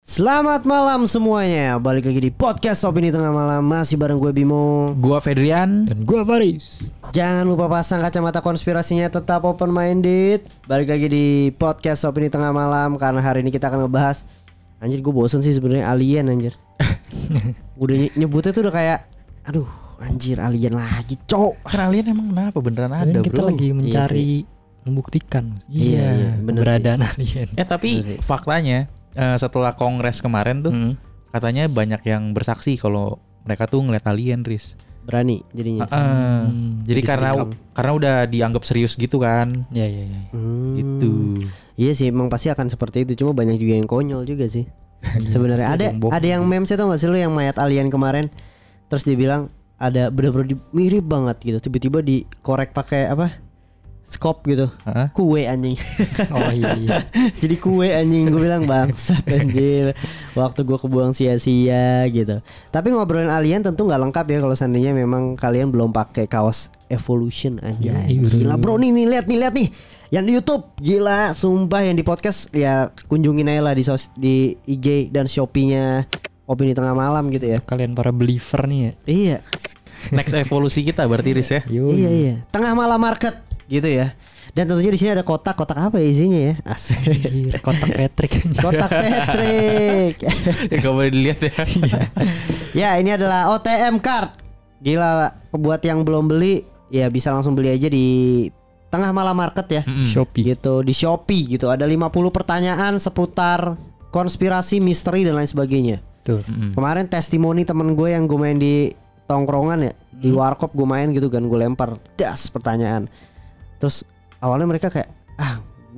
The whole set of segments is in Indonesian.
Selamat malam semuanya. Balik lagi di podcast Opini Tengah Malam. Masih bareng gue Bimo, gua Fedrian, dan gua Faris. Jangan lupa pasang kacamata konspirasinya, tetap open minded. Balik lagi di podcast Opini Tengah Malam. Karena hari ini kita akan ngebahas, anjir gue bosen sih sebenarnya, alien anjir. Udah nyebutnya tuh udah kayak, aduh anjir alien lagi cok. kan alien emang kenapa beneran ada Dan kita bro? lagi mencari membuktikan Iya, bener keberadaan alien. Tapi Bener sih. faktanya setelah kongres kemarin tuh katanya banyak yang bersaksi kalau mereka tuh ngeliat alien, Riz. Berani jadinya. Jadi karena udah dianggap serius gitu kan. Ya. Gitu. Iya sih, emang pasti akan seperti itu. Cuma banyak juga yang konyol juga sih. Sebenarnya ada yang memes itu nggak sih lo yang mayat alien kemarin, terus dia bilang ada bener-bener mirip banget gitu, tiba-tiba dikorek pakai apa? Skop gitu. Kue anjing. Oh iya. Jadi kue anjing, gue bilang bangsat anjir. Waktu gue kebuang sia-sia gitu. Tapi ngobrolin alien tentu nggak lengkap ya kalau seandainya memang kalian belum pakai kaos Evolution anjay. Gila bro, nih lihat nih. Yang di YouTube gila, sumpah. Yang di podcast ya kunjungin aja lah di IG dan Shopee-nya Opini Tengah Malam gitu ya. Kalian para believer nih ya. Iya. Next evolusi kita berarti, Riz ya. Iya. Tengah Malam Market gitu ya. Dan tentunya di sini ada kotak apa ya isinya ya? Asik. Anjir, kotak Patrick. Kotak Patrick. Ya gak boleh dilihat ya. Ya, ini adalah OTM card. Gila, buat yang belum beli ya bisa langsung beli aja di Tengah Malam Market ya. Shopee. Gitu, di Shopee gitu. Ada 50 pertanyaan seputar konspirasi, misteri dan lain sebagainya. Tuh. Kemarin testimoni temen gue yang gue main di tongkrongan ya, di warkop gue main gitu kan, gue lempar pertanyaan. Terus awalnya mereka kayak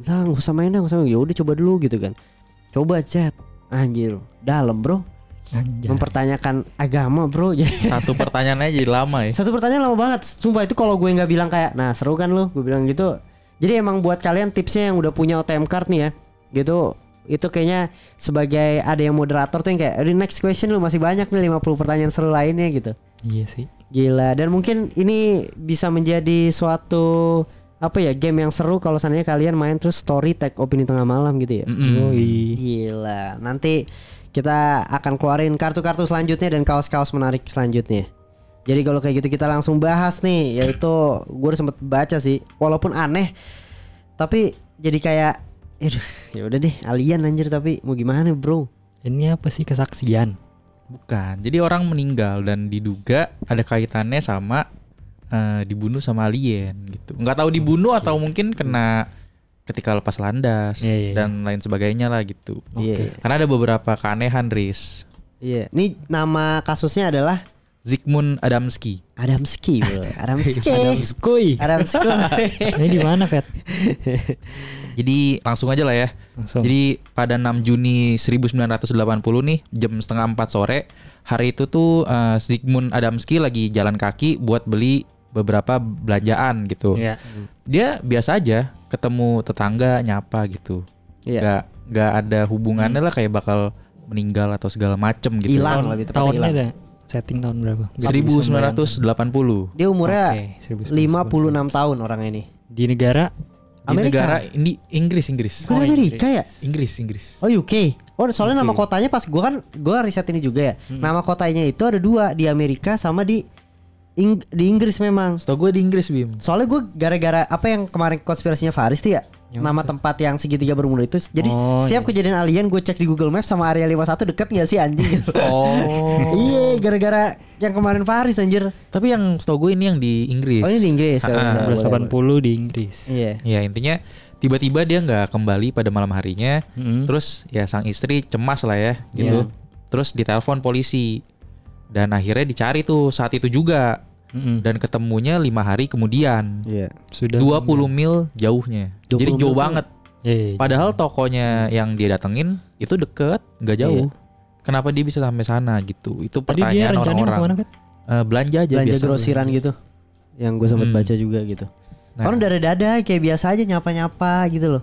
nggak usah main dah, ya udah coba dulu gitu kan. Coba chat, anjir dalam bro. Anjay. Mempertanyakan agama bro. Satu pertanyaan aja jadi lama ya. Satu pertanyaan lama banget. Sumpah itu kalau gue nggak bilang kayak, nah seru kan lu, gue bilang gitu. Jadi emang buat kalian tipsnya yang udah punya OTM card nih ya, gitu. Itu kayaknya sebagai ada yang moderator tuh yang kayak, the next question lu masih banyak nih 50 pertanyaan seru lainnya gitu. Iya sih. Gila, dan mungkin ini bisa menjadi suatu apa ya, game yang seru kalau seandainya kalian main terus story tag Opini Tengah Malam gitu ya. Yoi. Gila, nanti kita akan keluarin kartu-kartu selanjutnya dan kaos-kaos menarik selanjutnya. Jadi kalau kayak gitu kita langsung bahas nih, yaitu gue udah sempet baca sih, walaupun aneh, tapi jadi kayak, ya udah deh alien anjir, tapi mau gimana bro? Ini apa sih, kesaksian? Bukan. Jadi orang meninggal dan diduga ada kaitannya sama dibunuh sama alien gitu. Nggak tahu dibunuh atau mungkin kena ketika lepas landas dan lain sebagainya lah gitu. Karena ada beberapa keanehan, Riz. Iya. Ini nama kasusnya adalah Zygmunt Adamski. Adamski bro. Adamski. Ini di mana, Fet? Jadi langsung aja lah ya. Jadi pada 6 Juni 1980 nih, jam setengah 4 sore, hari itu tuh Zygmunt Adamski lagi jalan kaki buat beli beberapa belanjaan gitu. Dia biasa aja ketemu tetangga nyapa gitu. Gak ada hubungannya lah kayak bakal meninggal atau segala macem gitu. Hilang lah gitu. Tahunnya ada setting tahun berapa? 1980. Dia umurnya 56 56 tahun orang ini. Di negara Amerika. Di negara Inggris. Bukan Amerika ya? Inggris. Oh UK. Oh soalnya nama kotanya pas gue riset ini juga ya. Nama kotanya itu ada 2 di Amerika sama di Inggris memang. Setahu gue di Inggris, Bim. Soalnya gue gara-gara apa yang kemarin konspirasinya Faris tuh ya, nama tempat yang segitiga bermuda itu. Jadi setiap kejadian alien gue cek di Google Maps sama area 51 deket gak sih anjing gitu. Iya, gara-gara yang kemarin Faris anjir. Tapi yang setahu gue ini yang di Inggris. Oh ini di Inggris. 1980 di Inggris. Iya. Ya intinya tiba-tiba dia nggak kembali pada malam harinya. Terus ya sang istri cemas lah ya gitu. Terus ditelepon polisi. Dan akhirnya dicari tuh saat itu juga. Dan ketemunya 5 hari kemudian. Sudah 20 mil jauhnya. Jadi jauh banget. Padahal tokonya yang dia datengin itu deket, nggak jauh. Kenapa dia bisa sampai sana gitu? Itu pertanyaan orang-orang. Belanja aja. Belanja grosiran gitu. Yang gue sempat baca juga gitu. Orang dada-dada kayak biasa aja nyapa-nyapa gitu loh.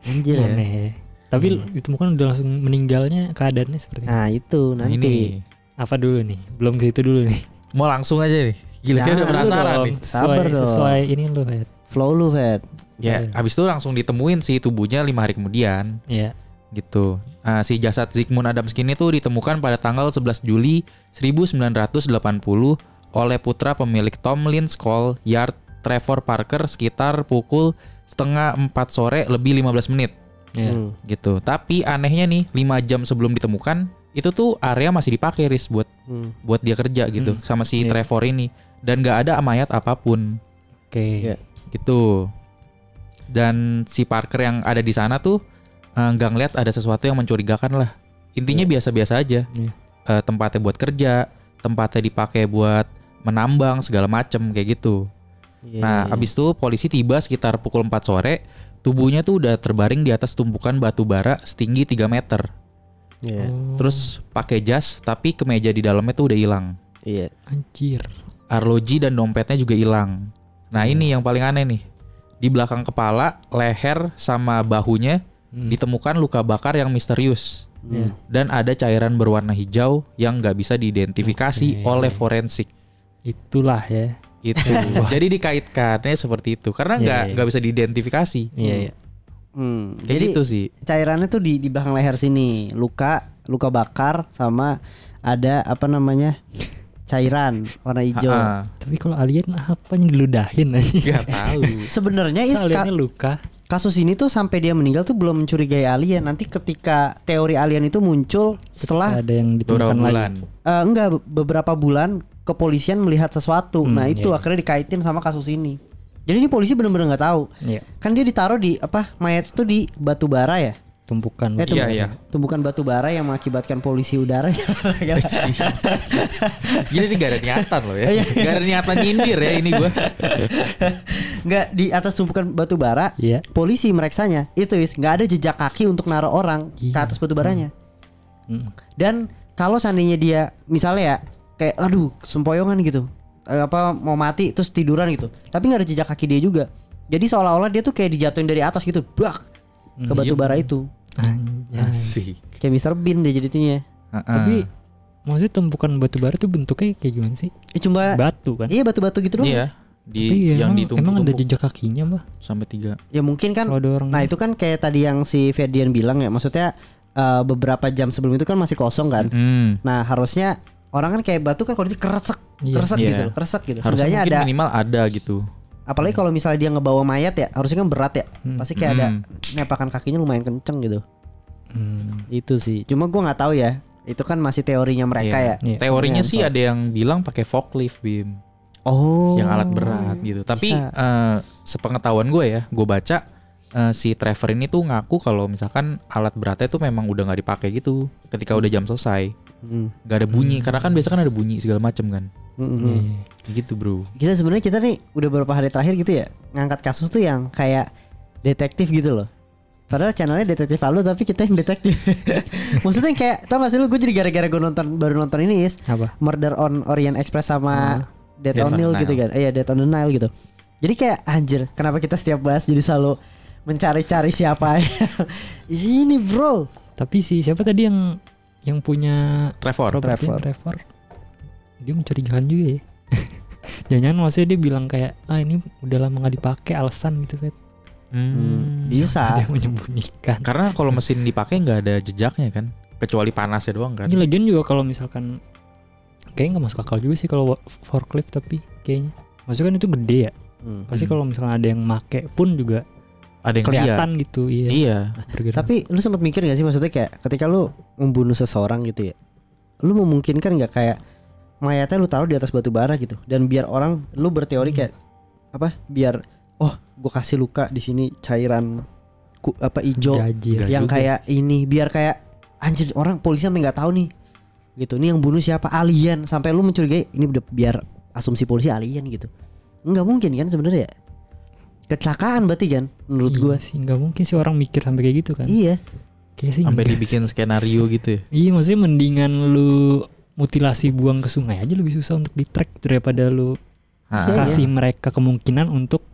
Anjir. Aneh. Tapi ditemukan udah langsung meninggalnya, keadaannya seperti Nah itu nanti. Ini. Apa dulu nih? Belum ke situ dulu nih. Mau langsung aja nih. Gila, kita udah penasaran nih. Sabar dong. Sesuai ini lu, Fet. Flow lu, Fet. Ya, habis itu langsung ditemuin sih tubuhnya 5 hari kemudian. Iya. gitu. Si jasad Zygmunt Adamski ini tuh ditemukan pada tanggal 11 Juli 1980 oleh putra pemilik Tomlin's Call Yard, Trevor Parker, sekitar pukul 3:30 sore lebih 15 menit. Gitu. Tapi anehnya nih, 5 jam sebelum ditemukan itu tuh area masih dipakai Riz buat dia kerja gitu sama si Trevor ini, dan nggak ada mayat apapun. Oke. Gitu. Dan si Parker yang ada di sana tuh nggak ngeliat ada sesuatu yang mencurigakan lah. Intinya biasa-biasa aja. Tempatnya buat kerja, tempatnya dipakai buat menambang segala macem kayak gitu. Nah, abis itu polisi tiba sekitar pukul 4 sore. Tubuhnya tuh udah terbaring di atas tumpukan batu bara setinggi 3 meter. Terus pakai jas, tapi kemeja di dalamnya tuh udah hilang. Anjir. Arloji dan dompetnya juga hilang. Nah, ini yang paling aneh nih. Di belakang kepala, leher, sama bahunya ditemukan luka bakar yang misterius. Dan ada cairan berwarna hijau yang nggak bisa diidentifikasi oleh forensik. Itulah ya. Itu. Jadi dikaitkannya seperti itu karena nggak bisa diidentifikasi. Iya. Kayak Jadi gitu sih. cairannya tuh di belakang leher sini, luka bakar sama ada apa namanya cairan warna hijau. Tapi kalau alien apa yang diludahin aja? Gak tahu. Sebenarnya Aliennya luka. kasus ini tuh sampai dia meninggal tuh belum mencurigai alien. Nanti ketika teori alien itu muncul setelah Ada yang Beberapa ditemukan bulan. lagi. beberapa bulan kepolisian melihat sesuatu. Nah itu akhirnya dikaitin sama kasus ini. Jadi ini polisi benar-benar nggak tahu. Kan dia ditaruh di mayat itu di batu bara ya. Tumpukan. Tumpukan batu bara yang mengakibatkan polusi udara. Jadi ini gak ada niatan loh ya. Gak ada niatan nyindir ya ini gua. Nggak di atas tumpukan batu bara. Polisi mereksanya itu nggak ada jejak kaki untuk naruh orang ke atas batu baranya. Dan kalau seandainya dia misalnya ya kayak aduh sempoyongan gitu, mau mati terus tiduran gitu, tapi nggak ada jejak kaki dia juga. Jadi seolah-olah dia tuh kayak dijatuhin dari atas gitu, bak ke batu bara itu. Asik. Kayak Mr. Bean dia jadinya. Tapi maksudnya tumpukan batu bara tuh bentuknya kayak gimana sih? Cuma batu kan? Iya batu-batu gitu doang. Iya. Yang ditumpuk. Emang ada jejak kakinya, Bah? Sampai 3. Ya mungkin kan. Nah itu kan kayak tadi yang si Ferdian bilang ya, maksudnya beberapa jam sebelum itu kan masih kosong kan. Nah harusnya orang kan kayak batu kan kalau itu keresek gitu. Harusnya mungkin minimal ada gitu. Apalagi kalau misalnya dia ngebawa mayat ya, harusnya kan berat ya. Pasti kayak ada nepakan kakinya lumayan kenceng gitu. Itu sih. Cuma gue nggak tahu ya. Itu kan masih teorinya mereka ya. Teorinya sih ada yang bilang pakai forklift, Bim. Yang alat berat gitu. Tapi sepengetahuan gue ya, gue baca si Trevor ini tuh ngaku kalau misalkan alat beratnya tuh memang udah nggak dipakai gitu ketika udah jam selesai. Gak ada bunyi karena kan biasa kan ada bunyi segala macem kan. Gitu bro. Kita sebenarnya kita nih udah beberapa hari terakhir gitu ya ngangkat kasus tuh yang kayak detektif gitu loh. Padahal channelnya detektif Aldo tapi kita yang detektif. Maksudnya kayak tau gak sih lu, gue jadi gara-gara gue baru nonton ini apa? Murder on Orient Express sama Death on Nile gitu kan. Death on the Nile gitu. Jadi kayak anjir, kenapa kita setiap bahas jadi selalu mencari-cari siapa ini bro. Tapi siapa tadi yang punya Trevor. Dia mencurigakan juga ya. Jangan-jangan maksudnya dia bilang kayak ini udah lama gak dipakai alasan gitu kan. Bisa. Dia menyembunyikan. Karena kalau mesin dipakai nggak ada jejaknya kan, kecuali panasnya doang kan. Ini lagian juga kalau misalkan kayaknya nggak masuk akal juga sih kalau forklift, tapi kayaknya maksudnya kan itu gede ya. Pasti kalau misalnya ada yang make pun juga ada yang kelihatan gitu. Iya. Tapi lu sempat mikir gak sih, maksudnya kayak ketika lu membunuh seseorang gitu ya, lu memungkinkan nggak kayak mayatnya lu taruh di atas batu bara gitu, dan biar orang lu berteori kayak apa, biar gue kasih luka di sini cairan hijau yang kayak ini, biar kayak anjir orang polisi sampai nggak tahu nih gitu, nih yang bunuh siapa, alien, sampai lu mencurigai ini udah biar asumsi polisi alien gitu. Nggak mungkin kan sebenarnya ya, kecelakaan berarti kan menurut gue sih. Nggak mungkin sih orang mikir sampai kayak gitu kan. Iya kayak sih sampai dibikin skenario gitu ya. Iya, maksudnya mendingan lu mutilasi buang ke sungai aja lebih susah untuk di-track daripada lu kasih mereka kemungkinan untuk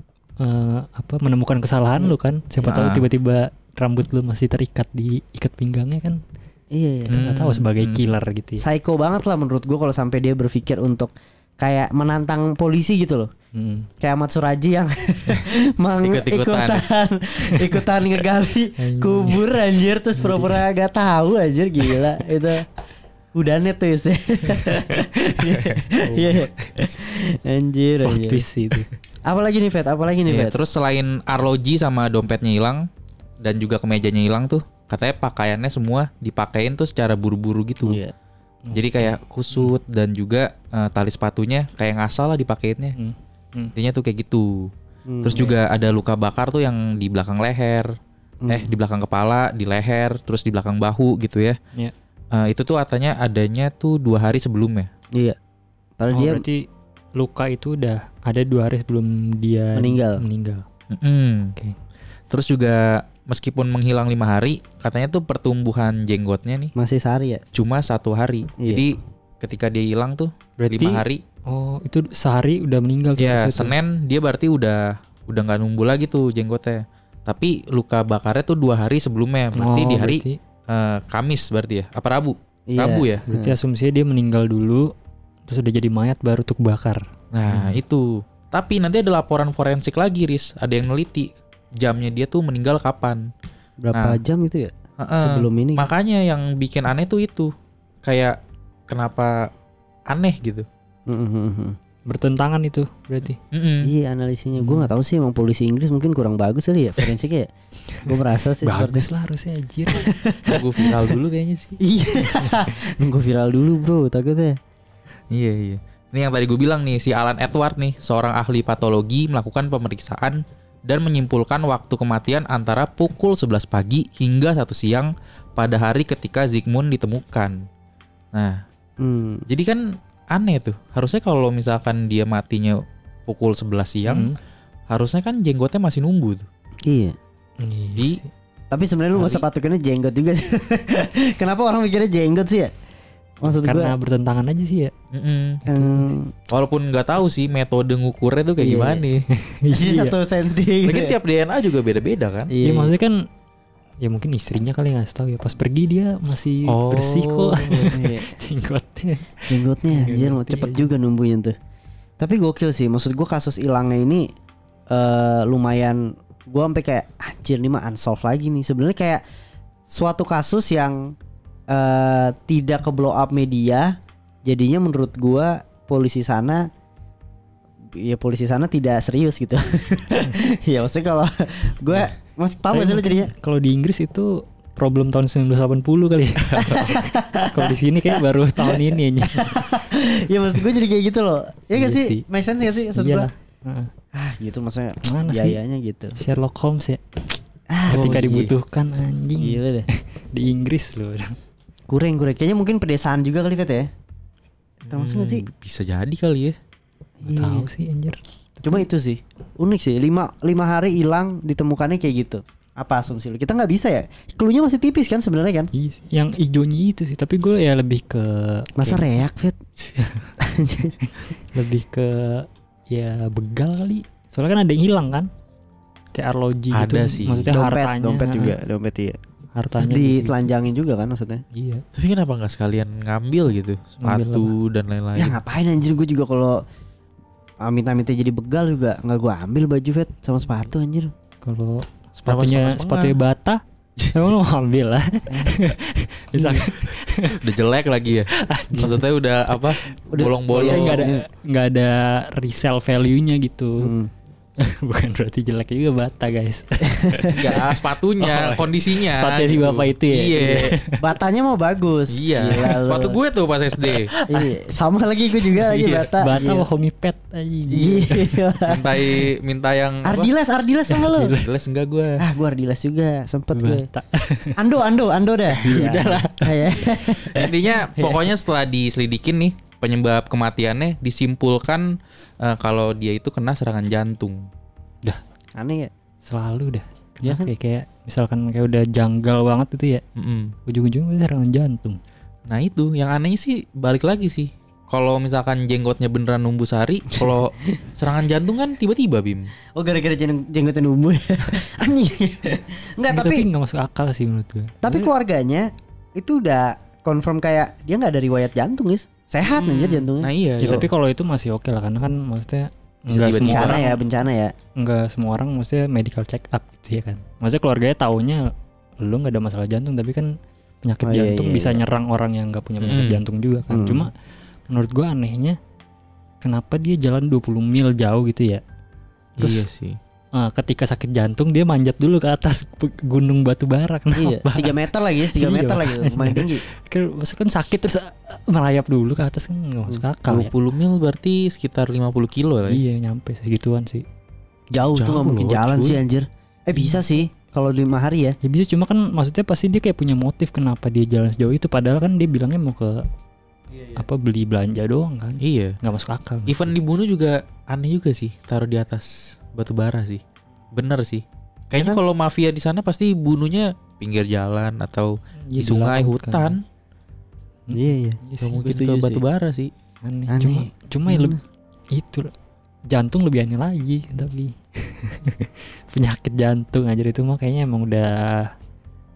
menemukan kesalahan lu kan. Siapa tahu tiba-tiba rambut lu masih terikat di ikat pinggangnya kan. Iya. Kita nggak tahu sebagai killer gitu ya. Psycho banget lah menurut gue kalau sampai dia berpikir untuk kayak menantang polisi gitu loh. Kayak Ahmad Suraji yang ikutan ngegali kubur anjir terus pura-pura gak tahu anjir, gila itu. Udah net tuh ya. Anjir. Twist itu. Apalagi nih Fet? Terus selain arloji sama dompetnya hilang dan juga kemejanya hilang tuh, katanya pakaiannya semua dipakein tuh secara buru-buru gitu. Iya. Jadi kayak kusut dan juga tali sepatunya kayak ngasal lah dipakeinnya. Intinya tuh kayak gitu. Terus juga ada luka bakar tuh yang di belakang leher, di belakang kepala, di leher, terus di belakang bahu gitu ya. Iya. Itu tuh katanya adanya tuh 2 hari sebelumnya. Iya. Padahal dia berarti luka itu udah ada 2 hari sebelum dia meninggal. Oke. Terus juga meskipun menghilang 5 hari, katanya tuh pertumbuhan jenggotnya nih masih sehari ya. Cuma 1 hari. Iya. Jadi ketika dia hilang tuh berarti 5 hari. Oh, itu sehari udah meninggal tuh. Ya, Senin dia berarti udah nggak numbuh lagi tuh jenggotnya. Tapi luka bakarnya tuh 2 hari sebelumnya. Berarti di hari Kamis berarti ya. Apa Rabu? Iya. Rabu ya. Berarti asumsinya dia meninggal dulu, terus udah jadi mayat baru tuh kebakar. Nah itu. Tapi nanti ada laporan forensik lagi, Riz. Ada yang neliti jamnya dia tuh meninggal kapan. Berapa jam itu ya? Sebelum ini. Makanya yang bikin aneh tuh itu. Kayak kenapa aneh gitu. Bertentangan itu berarti. Iya analisanya. Gue gak tahu sih emang polisi Inggris mungkin kurang bagus kali ya forensiknya ya. Gue merasa sih bagus lah harusnya anjir. Nunggu viral dulu kayaknya sih. Iya. Nunggu viral dulu bro takutnya. Iya. Ini yang tadi gue bilang nih, si Alan Edward nih, seorang ahli patologi melakukan pemeriksaan dan menyimpulkan waktu kematian antara pukul 11 pagi hingga 1 siang pada hari ketika Zygmunt ditemukan. Nah, jadi kan aneh tuh. Harusnya kalau misalkan dia matinya pukul 11 siang, harusnya kan jenggotnya masih numbuh tuh. Iya. Tapi sebenarnya lu gak usah patokannya jenggot juga sih. Kenapa orang mikirnya jenggot sih ya? Maksud karena bertentangan aja sih ya. Walaupun nggak tahu sih metode ngukurnya tuh kayak gimana nih. Iya. 1 senti. Mungkin tiap DNA juga beda-beda kan. Iya maksudnya kan. Ya mungkin istrinya kali nggak tahu ya. Pas pergi dia masih bersih kok. Jenggotnya anjir cepet juga numbuhnya tuh. Tapi gokil sih. Maksud gue kasus hilangnya ini lumayan. Gue sampai kayak anjir nih mah unsolved lagi nih. Sebenarnya kayak suatu kasus yang tidak ke blow up media. Jadinya menurut gue polisi sana tidak serius gitu. Ya maksudnya kalau gue tahu sih lo jadinya. Kalau di Inggris itu problem tahun 1980 kali. Kalau di sini kayak baru tahun ini aja. Ya maksud gue jadi kayak gitu loh. Ya gak sih? Make sense gak sih maksud gue? Gitu maksudnya biayanya gitu. Sherlock Holmes ya. Ketika dibutuhkan anjing. Gila deh. Di Inggris loh. Kurang kayaknya mungkin pedesaan juga kali Fet ya. Termasuk gak sih? Bisa jadi kali ya. Tahu sih anjir. Cuma itu sih unik sih 5 hari hilang ditemukannya kayak gitu. Apa asumsi lu? Kita nggak bisa ya. Cluenya masih tipis kan sebenarnya kan? Yang ijonya itu sih. Tapi gue ya lebih ke masa reak Fit. Lebih ke ya begal kali. Soalnya kan ada yang hilang kan. Kayak arloji gitu. Ada sih. Maksudnya hartanya. Dompet juga. Dompet iya. Hartanya ditelanjangin juga kan maksudnya. Iya. Tapi kenapa nggak sekalian ngambil gitu sepatu dan lain-lain? Ya ngapain anjir, gue juga kalau minta-minta jadi begal juga nggak gue ambil baju Fet sama sepatu anjir. Kalau sepatunya Bata, emang lo ambil lah. Misalkan udah jelek lagi ya. Maksudnya udah apa? Bolong-bolong. Nggak ada resale value-nya gitu. Bukan berarti jelek juga Bata guys. Enggak, sepatunya, kondisinya. Sepatunya si bapak itu ya. Iya. Batanya mau bagus. Iya. Sepatu gue tuh pas SD. Iya. Sama lagi gue juga lagi Bata. Bata sama homie pet aja. Iya. Minta yang Ardiles sama lo. Ardiles enggak gue. Gue Ardiles juga sempet gue. Ando dah. Udah lah. Intinya pokoknya setelah diselidikin nih penyebab kematiannya disimpulkan kalau dia itu kena serangan jantung. Dah aneh ya. Selalu dah. Ya kan? Kayak misalkan kayak udah janggal banget itu ya. Ujung-ujungnya serangan jantung. Nah itu yang anehnya sih balik lagi sih. Kalau misalkan jenggotnya beneran numbuh sehari, kalau serangan jantung kan tiba-tiba Bim. Oh gara-gara jenggotnya numbuh. Anjing. Enggak tapi enggak masuk akal sih menurut gue. Tapi keluarganya itu udah confirm kayak dia enggak ada riwayat jantung guys. Sehat aja jantungnya. Nah iya. Ya, tapi kalau itu masih oke lah karena kan maksudnya Bisa Enggak semua tiba-tiba. orang bencana ya. Enggak semua orang maksudnya medical check up gitu ya kan. Maksudnya keluarganya taunya lu nggak ada masalah jantung, tapi kan penyakit Oh, iya, jantung iya, bisa iya. nyerang orang yang nggak punya penyakit jantung juga kan. Hmm. Cuma menurut gua anehnya kenapa dia jalan 20 mil jauh gitu ya. Terus Iya sih. ketika sakit jantung dia manjat dulu ke atas gunung batu bara. Iya, Kenapa? 3 meter lagi, 3 Iya. meter lagi lumayan tinggi. Maksudnya kan sakit terus merayap dulu ke atas kan nggak masuk akal ya. 20 mil berarti sekitar 50 kilo lah ya. Iya nyampe segituan sih. Jauh tuh Jauh nggak mungkin loh, jalan cuy. sih anjir. Bisa sih kalau 5 hari ya. Ya bisa, cuma kan maksudnya pasti dia kayak punya motif kenapa dia jalan sejauh itu, padahal kan dia bilangnya mau ke apa beli belanja doang kan. Iya. Nggak masuk akal. Even dibunuh juga aneh juga sih, taruh di atas batu bara sih. Bener sih. Kayaknya kalau mafia di sana pasti bunuhnya pinggir jalan atau Iya, di sungai, laut kan. hutan. Iya iya. Iya Gak sih, mungkin setuju ke batu sih. bara sih. aneh. Aneh. Cuma ya itu jantung lebih aneh lagi tapi penyakit jantung aja itu mah kayaknya emang udah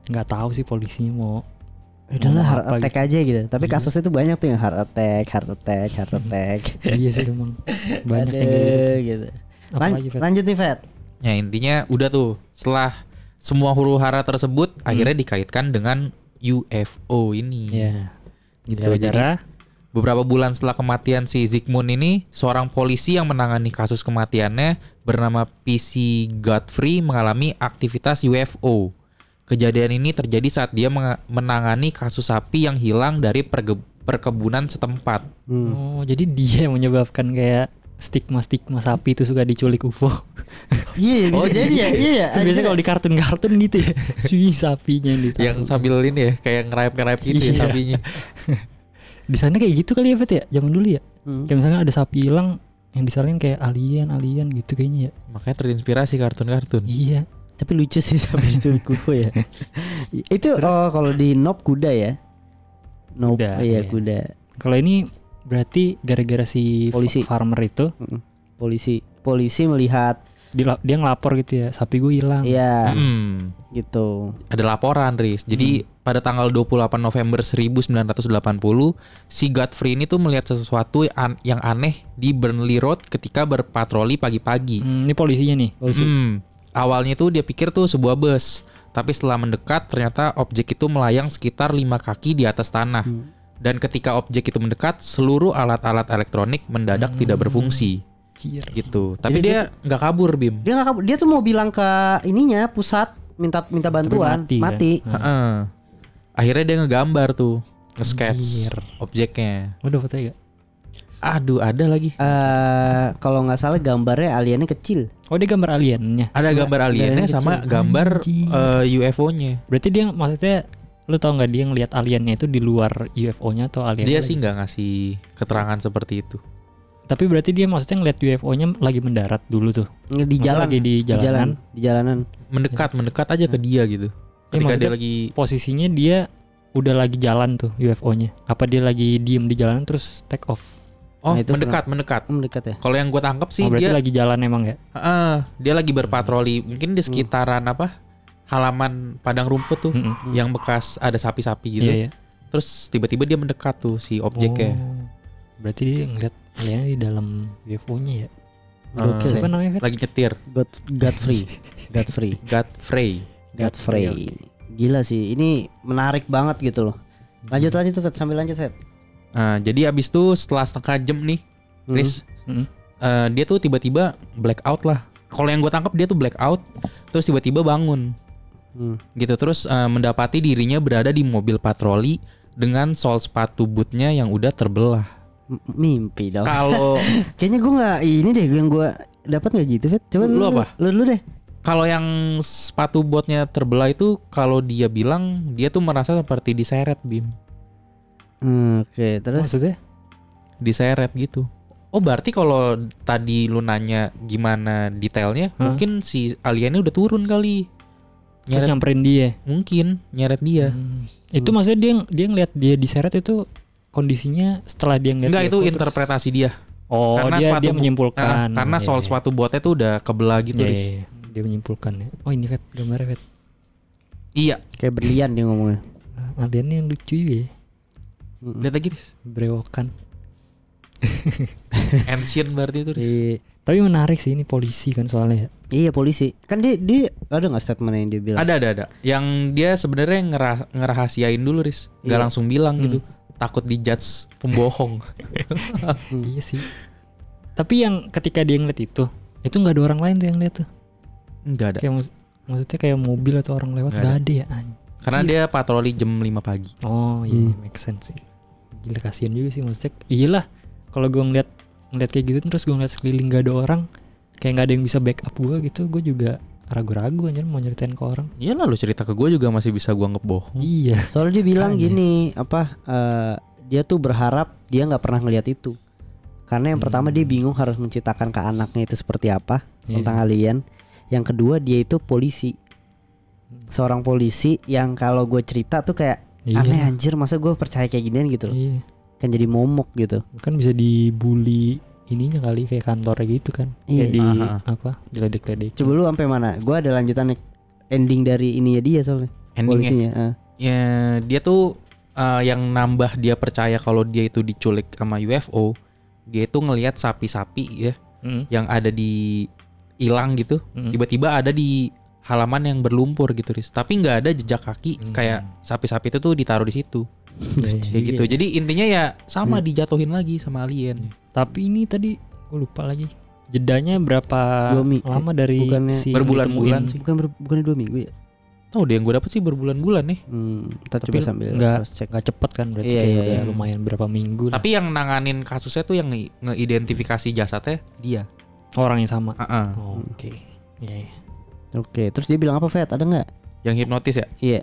nggak tahu sih polisinya mau Udahlah ngomong heart apa attack aja gitu. Tapi Iya. kasusnya tuh banyak tuh yang heart attack. iya sih emang banyak yang Aduh, gitu. gitu. Apalagi Fet? Lanjut nih Fet. Ya intinya udah tuh setelah semua huru hara tersebut akhirnya dikaitkan dengan UFO ini. Ya Gitu. gara-gara Beberapa bulan setelah kematian si Zygmunt ini, seorang polisi yang menangani kasus kematiannya bernama PC Godfrey mengalami aktivitas UFO. Kejadian ini terjadi saat dia menangani kasus sapi yang hilang dari perkebunan setempat. oh jadi dia yang menyebabkan kayak stigma sapi itu suka diculik UFO. Iya bisa jadi ya. Iya ya. Kan biasanya kalau di kartun-kartun gitu ya, si sapinya yang ditaruh. Yang sambil ini ya, kayak ngerayap-ngerayap gitu ya Iya. sapinya. Di sana kayak gitu kali ya Fet ya, zaman dulu ya. Hmm. Kayak misalnya ada sapi hilang yang disalin kayak alien gitu kayaknya ya. Makanya terinspirasi kartun-kartun. Iya. Tapi lucu sih sampai diculik UFO ya. Itu kalau di Nope kuda ya. Nope Kuda, iya iya. kuda. Kalau ini berarti gara-gara si Polisi. farmer itu Polisi melihat dia ngelapor gitu ya, sapi gue hilang. iya Hmm. gitu. Ada laporan, Riz. Jadi pada tanggal 28 November 1980, si Godfrey ini tuh melihat sesuatu yang aneh di Burnley Road ketika berpatroli pagi-pagi. Ini polisinya nih. Awalnya tuh dia pikir tuh sebuah bus, tapi setelah mendekat ternyata objek itu melayang sekitar 5 kaki di atas tanah. Dan ketika objek itu mendekat, seluruh alat-alat elektronik mendadak tidak berfungsi. Gitu. Tapi Jadi dia nggak kabur, Bim. Dia nggak kabur. Dia tuh mau bilang ke ininya pusat minta bantuan, mati, mati. kan? Heeh. Akhirnya dia ngegambar tuh, nge-sketch Anjir. objeknya. Udah foto ya? Aduh, ada lagi. Kalau nggak salah gambarnya aliennya kecil. Oh dia gambar aliennya. Ada gambar aliennya kecil. sama gambar Anjing. UFO-nya. Berarti dia maksudnya lu tau nggak dia ngelihat aliennya itu di luar UFO-nya atau aliennya? Dia lagi? sih nggak ngasih keterangan seperti itu. Tapi berarti dia maksudnya ngelihat UFO-nya lagi mendarat dulu tuh. Di Maksudnya jalan, lagi di jalanan. di jalanan. Mendekat aja ke dia gitu. Ketika dia maksudnya lagi Posisinya dia udah lagi jalan tuh UFO-nya. Apa dia lagi diem di jalanan terus take off? oh Nah, itu mendekat. Mendekat ya. Kalau yang gue tangkap sih Oh, berarti dia lagi jalan emang ya? dia lagi berpatroli mungkin di sekitaran apa? Halaman padang rumput tuh yang bekas ada sapi-sapi gitu. Iya, iya. Terus tiba-tiba dia mendekat tuh si objeknya. Oh, berarti dia ngeliat aliennya di dalam UFO-nya ya? Gokil Siapa ya. namanya Fet? Lagi nyetir. Godfrey. Godfrey. Gila sih. Ini menarik banget gitu loh. Lanjut tuh Fet, sambil lanjut Fet. Nah, jadi abis itu setelah setengah jam nih, Riz, dia tuh tiba-tiba blackout lah. Kalau yang gue tangkap dia tuh blackout, terus tiba-tiba bangun, gitu. Terus mendapati dirinya berada di mobil patroli dengan sol sepatu bootnya yang udah terbelah. Mimpi dong. Kalau Kayaknya gue nggak ini deh yang gue dapat nggak gitu Fet. Coba Lu apa? Lu deh. kalau yang sepatu botnya terbelah itu, kalau dia bilang dia tuh merasa seperti diseret, Bim, Oke, terus Maksudnya? diseret gitu. Oh berarti kalau tadi lu nanya gimana detailnya, mungkin si aliennya udah turun kali. Terus nyamperin dia. Mungkin nyeret dia. Itu maksudnya dia ngeliat dia diseret itu kondisinya setelah dia ngeliat Enggak, itu UFO terus- interpretasi dia. Oh dia menyimpulkan. Karena Oh, sol iya, sepatu botnya tuh udah kebelah gitu, iya, Riz. iya. Dia menyimpulkan ya. Oh ini Fet, gambarnya Fet. Iya, kayak berlian dia ngomongnya. Aliennya yang lucu juga ya. lihat lagi, Riz. Brewokan. Ancient berarti itu, Riz. Tapi menarik sih ini polisi kan soalnya ya. Iya polisi. Kan dia ada nggak statement yang dia bilang? Ada. Yang dia sebenarnya ngerahasiain dulu, Riz. Gak langsung bilang gitu. Takut dijudge pembohong. Iya sih. Tapi yang ketika dia ngeliat itu nggak ada orang lain tuh yang lihat tuh. Enggak ada. Kayak maksudnya kayak mobil atau orang lewat nggak ada ya. Karena dia patroli jam 5 pagi. Oh iya, make sense sih. Gila kasihan juga sih maksudnya. Iyalah kalau gue ngeliat kayak gitu terus gue ngeliat sekeliling gak ada orang, kayak nggak ada yang bisa backup gue gitu, gue juga ragu-ragu anjir mau nyeritain ke orang. Iya lah, lu cerita ke gue juga masih bisa gue anggap bohong. Iya. Soalnya dia bilang gini, dia tuh berharap dia nggak pernah ngeliat itu. Karena yang pertama dia bingung harus menceritakan ke anaknya itu seperti apa tentang alien. Yang kedua dia itu polisi, seorang polisi yang kalau gue cerita tuh kayak aneh anjir, masa gue percaya kayak ginian gitu loh. Iya. Kan jadi momok gitu. Kan bisa dibully ininya kali kayak kantornya gitu kan. Iya. Kayak diledek-ledek. Coba lu sampai mana? Gue ada lanjutan ending dari ininya dia soalnya. Polisinya. Ya dia tuh yang nambah dia percaya kalau dia itu diculik sama UFO. Dia itu ngelihat sapi-sapi ya yang ada di hilang gitu. Tiba-tiba ada di halaman yang berlumpur gitu, Riz. Tapi nggak ada jejak kaki kayak sapi-sapi itu tuh ditaruh di situ. Kayak gitu. Jadi intinya ya sama dijatuhin lagi sama alien. Tapi ini tadi gue lupa lagi. Jedanya berapa lama dari si berbulan-bulan sih? Bukan 2 minggu ya? Tahu deh, yang gue dapet sih berbulan-bulan nih. Kita coba sambil nggak cepet kan berarti udah lumayan berapa minggu. Tapi yang nanganin kasusnya tuh yang ngeidentifikasi jasadnya dia. Orang yang sama. Oke. Iya. Oke, terus dia bilang apa, Fet? Ada nggak? Yang hipnotis ya? Iya.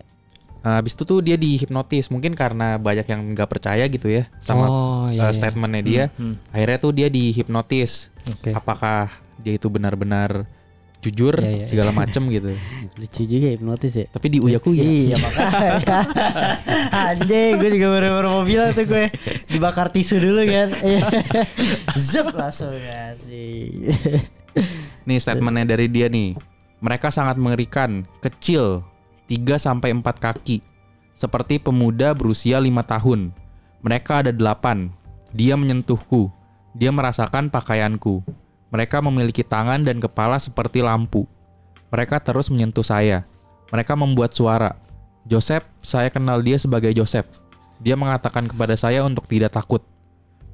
Habis itu tuh dia dihipnotis, mungkin karena banyak yang nggak percaya gitu ya sama statementnya dia. Akhirnya tuh dia dihipnotis. Apakah dia itu benar-benar jujur segala macem gitu. Lucu juga hipnotis ya. Tapi diuyak-uyak. Iya makanya. Anjing, gue juga baru mau bilang tuh gue dibakar tisu dulu kan. Zup langsung kan. Nih statementnya dari dia nih. Mereka sangat mengerikan, kecil, 3-4 kaki, seperti pemuda berusia 5 tahun. Mereka ada 8. Dia menyentuhku. Dia merasakan pakaianku. Mereka memiliki tangan dan kepala seperti lampu. Mereka terus menyentuh saya. Mereka membuat suara. Joseph, saya kenal dia sebagai Joseph. Dia mengatakan kepada saya untuk tidak takut.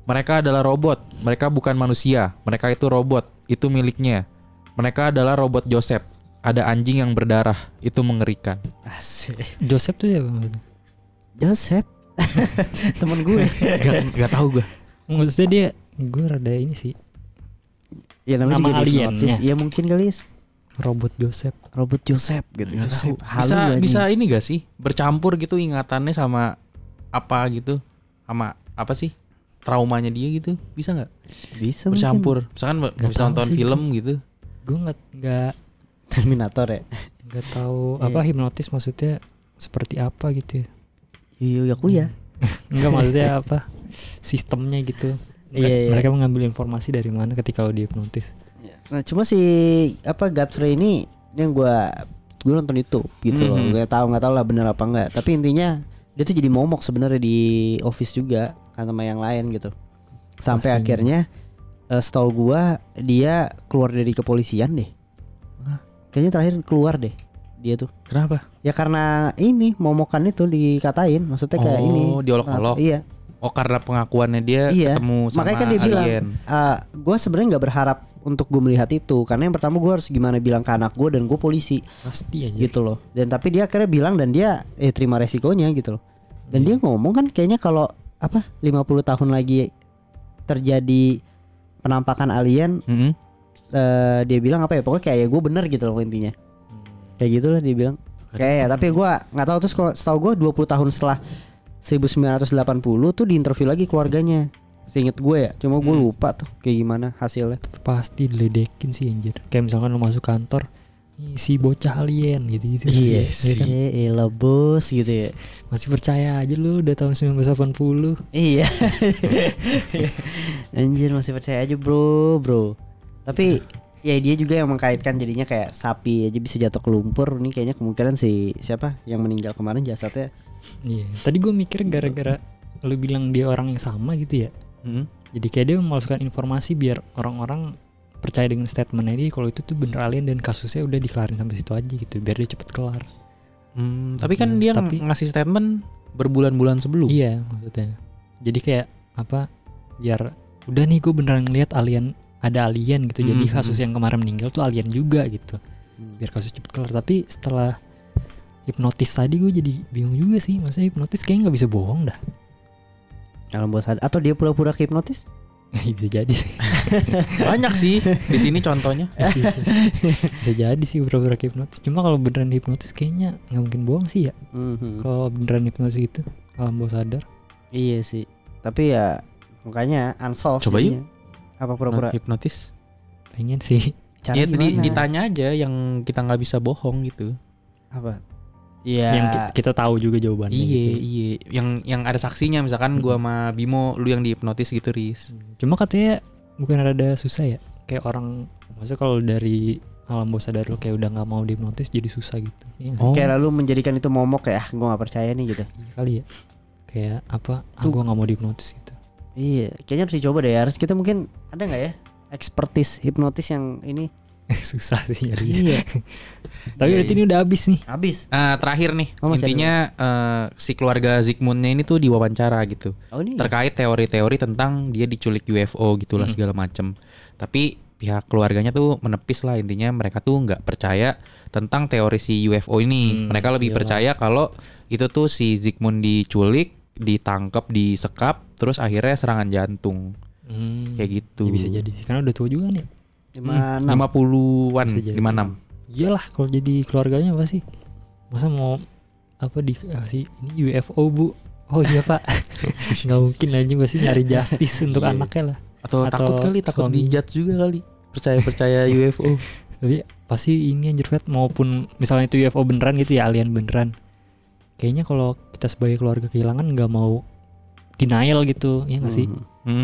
Mereka adalah robot. Mereka bukan manusia. Mereka itu robot. Itu miliknya. Mereka adalah robot Joseph. Ada anjing yang berdarah. Itu mengerikan. Asik. Joseph tuh ya bang? Joseph temen gue. Gak tahu gue. Maksudnya dia, gue rada ini sih. Ya nama aliennya. Ya mungkin kali. Robot Joseph gitu. Joseph. Bisa ini gak sih? Bercampur gitu ingatannya sama apa gitu? Sama apa sih? Traumanya dia gitu. Bisa gak? Bisa bercampur. Mungkin. Misalkan bisa nonton film gitu. Gue nggak Terminator ya. Nggak tahu apa hipnotis maksudnya seperti apa gitu. Iya aku ya. Enggak maksudnya apa sistemnya gitu. Iya. Mereka mengambil informasi dari mana ketika lo dihipnotis. Nah cuma si Godfrey ini yang gue nonton itu gitu loh. Nggak tahu lah benar apa enggak. Tapi intinya dia tuh jadi momok sebenarnya di office juga kan sama yang lain gitu. Sampai akhirnya setahu gue dia keluar dari kepolisian deh. Kayaknya terakhir keluar deh dia tuh. Kenapa? Ya karena ini momokan itu dikatain, maksudnya kayak ini. Oh, diolok-olok. Iya. Oh, karena pengakuannya dia ketemu sama makanya kan dia bilang, alien. gue sebenarnya nggak berharap untuk gue melihat itu, karena yang pertama gue harus gimana bilang ke anak gue dan gue polisi. Pasti aja. Gitu loh. Dan tapi dia akhirnya bilang dan dia terima resikonya gitu loh. Dan dia ngomong kan kayaknya kalau 50 tahun lagi terjadi penampakan alien. Dia bilang apa ya, pokoknya kayak gue bener gitu loh intinya. Kayak gitulah dia bilang. Kayak tapi gue nggak tahu, terus kalau setahu gue 20 tahun setelah 1980 tuh diinterview lagi keluarganya. Seinget gue ya, cuma gue lupa tuh kayak gimana hasilnya. Pasti diledekin sih anjir. Kayak misalkan lu masuk kantor, si bocah alien gitu. Yes. Iya bos gitu ya. Masih percaya aja lu udah tahun 1980. Iya. Anjir masih percaya aja bro. Tapi ya dia juga yang mengkaitkan jadinya kayak sapi aja bisa jatuh ke lumpur. Ini kayaknya kemungkinan siapa yang meninggal kemarin jasadnya. Iya. Tadi gue mikir gara-gara lu bilang dia orang yang sama gitu ya. Jadi kayak dia memasukkan informasi biar orang-orang percaya dengan statementnya dia kalau itu tuh bener alien dan kasusnya udah dikelarin sampai situ aja gitu biar dia cepet kelar. Tapi kan dia ngasih statement berbulan-bulan sebelum. Iya maksudnya. Jadi kayak apa? Biar udah nih gue beneran ngeliat ada alien gitu. Jadi kasus yang kemarin meninggal tuh alien juga gitu. Biar kasus cepet kelar. Tapi setelah hipnotis tadi gue jadi bingung juga sih. Maksudnya hipnotis kayaknya nggak bisa bohong dah. Alam bawah sadar atau dia pura-pura hipnotis? Bisa jadi sih. Banyak sih di sini contohnya. Bisa jadi sih pura-pura hipnotis. Cuma kalau beneran hipnotis kayaknya nggak mungkin bohong sih ya. Kalau beneran hipnotis gitu alam bawah sadar. Iya sih. Tapi ya makanya unsolved. Coba yuk. Apa pura-pura hipnotis? Pengen sih. Cara ditanya aja yang kita nggak bisa bohong gitu. Apa? Iya. Yang kita tahu juga jawabannya. Iya. Yang ada saksinya misalkan gua sama Bimo, lu yang dihipnotis gitu, Riz. Cuma katanya bukan rada susah ya. Kayak orang, maksudnya kalau dari alam bawah sadar lu kayak udah nggak mau dihipnotis jadi susah gitu. Iya kayak lalu menjadikan itu momok ya. Gua nggak percaya nih gitu. Iya kali ya. Kayak apa? Gua nggak mau dihipnotis gitu. Iya. Kayaknya harus dicoba deh. Harus kita mungkin ada nggak ya expertise hipnotis yang ini? Susah sih nyari. Iya. Tapi berarti ini udah habis nih. Habis. Terakhir nih, intinya si keluarga Zygmuntnya ini tuh diwawancara gitu. Terkait teori-teori tentang dia diculik UFO gitulah segala macem. Tapi pihak keluarganya tuh menepis lah, intinya mereka tuh nggak percaya tentang teori si UFO ini. Mereka lebih percaya kalau itu tuh si Zygmunt diculik, ditangkap, disekap, terus akhirnya serangan jantung. Kayak gitu. Ya bisa jadi sih, karena udah tua juga nih. 50-an, 56. Iyalah kalau jadi keluarganya apa sih? Masa mau apa dikasih ini UFO bu? Oh iya pak. Nggak mungkin aja pasti nyari justice untuk anaknya lah. Atau takut dijudge juga kali. Percaya UFO. Tapi pasti ini anjir Fat, maupun misalnya itu UFO beneran gitu ya, alien beneran. Kayaknya kalau kita sebagai keluarga kehilangan nggak mau denial gitu, ya nggak sih?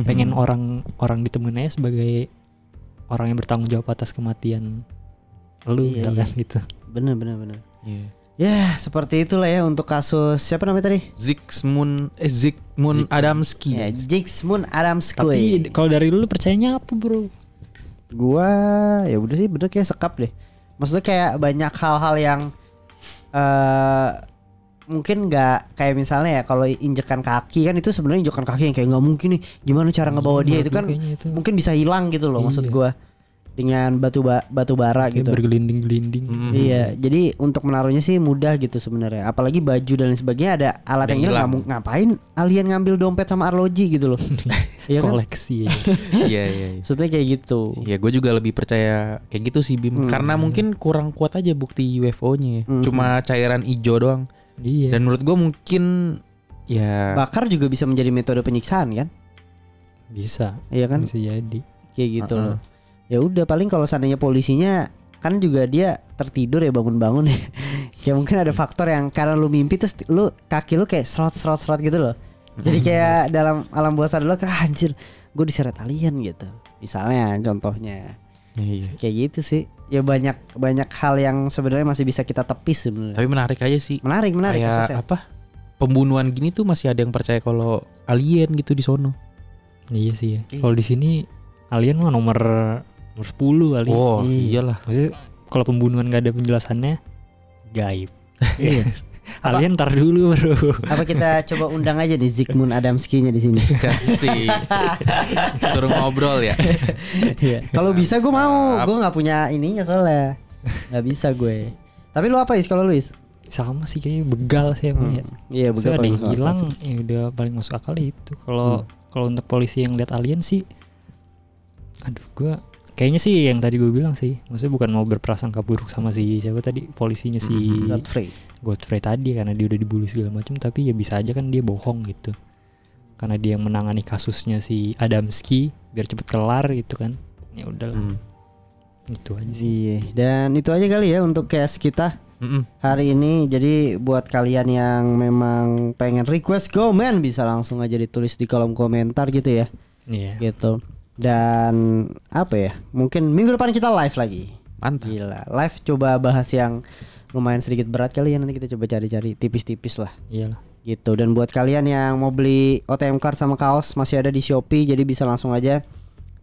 Pengen orang ditemuin aja sebagai orang yang bertanggung jawab atas kematian lu misalkan gitu. Bener. Ya seperti itulah ya untuk kasus siapa namanya tadi? Zygmunt Adamski. Ya, Zygmunt Adamski. Tapi kalau dari lu percayanya apa bro? Gua ya udah sih bener kayak sekap deh. Maksudnya kayak banyak hal-hal yang mungkin nggak kayak misalnya ya kalau injekan kaki kan itu sebenarnya injekan kaki yang kayak nggak mungkin nih, gimana cara ngebawa dia itu kan itu mungkin bisa hilang gitu loh. Maksud gua dengan batu bara kayak gitu bergelinding-gelinding. Iya, jadi untuk menaruhnya sih mudah gitu sebenarnya. Apalagi baju dan lain sebagainya ada alat yang hilang. Ngapain alien ngambil dompet sama arloji gitu loh. Iya kan? Koleksi. Iya. Maksudnya kayak gitu. Ya gue juga lebih percaya kayak gitu sih Bim. Karena mungkin kurang kuat aja bukti UFO-nya. Cuma cairan hijau doang. Iya. Dan menurut gue mungkin ya bakar juga bisa menjadi metode penyiksaan kan? Bisa. Iya kan? Bisa jadi. Kayak gitu loh. Ya udah paling kalau seandainya polisinya kan juga dia tertidur ya bangun-bangun ya. Ya mungkin ada faktor yang karena lu mimpi terus lu kaki lu kayak serot gitu loh. Jadi kayak dalam alam bawah sadar lu anjir gue diseret alien gitu. Misalnya contohnya. Iya. Kayak gitu sih. Ya banyak hal yang sebenarnya masih bisa kita tepis sebenarnya. Tapi menarik aja sih. Menarik kayak kasusnya. Apa? Pembunuhan gini tuh masih ada yang percaya kalau alien gitu di sono. Iya sih ya. Kalau di sini alien mah nomor 10 kali. Oh iyalah. Maksudnya kalau pembunuhan gak ada penjelasannya gaib. Iya. Alien ntar dulu bro. Apa kita coba undang aja nih Zygmunt Adamski-nya di sini. Kasih. Suruh ngobrol ya. Kalau bisa gue mau. Gue nggak punya ininya soalnya. Nggak bisa gue. Tapi lu apa Is kalau lu Is? Sama sih kayaknya begal sih emang ya. Iya begal. Ada yang hilang ya udah paling masuk akal itu. Kalau untuk polisi yang lihat alien sih, aduh gue kayaknya sih yang tadi gue bilang sih, maksudnya bukan mau berprasangka buruk sama si siapa tadi polisinya si Godfrey tadi karena dia udah dibully segala macam, tapi ya bisa aja kan dia bohong gitu karena dia yang menangani kasusnya si Adamski biar cepet kelar gitu kan. Ya udahlah. Itu aja sih. Iya. Dan itu aja kali ya untuk case kita hari ini. Jadi buat kalian yang memang pengen request comment bisa langsung aja ditulis di kolom komentar gitu ya. Iya. Gitu. Dan apa ya? Mungkin minggu depan kita live lagi. Mantap. Gila. Live coba bahas yang lumayan sedikit berat kali ya, nanti kita coba cari-cari tipis-tipis lah. Iyalah. Gitu. Dan buat kalian yang mau beli OTM card sama kaos masih ada di Shopee, jadi bisa langsung aja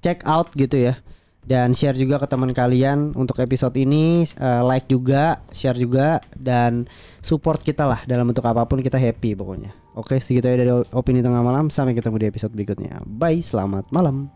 check out gitu ya. Dan share juga ke teman kalian untuk episode ini, like juga, share juga, dan support kita lah dalam bentuk apapun, kita happy pokoknya. Oke, segitu aja dari Opini Tengah Malam. Sampai ketemu di episode berikutnya. Bye, selamat malam.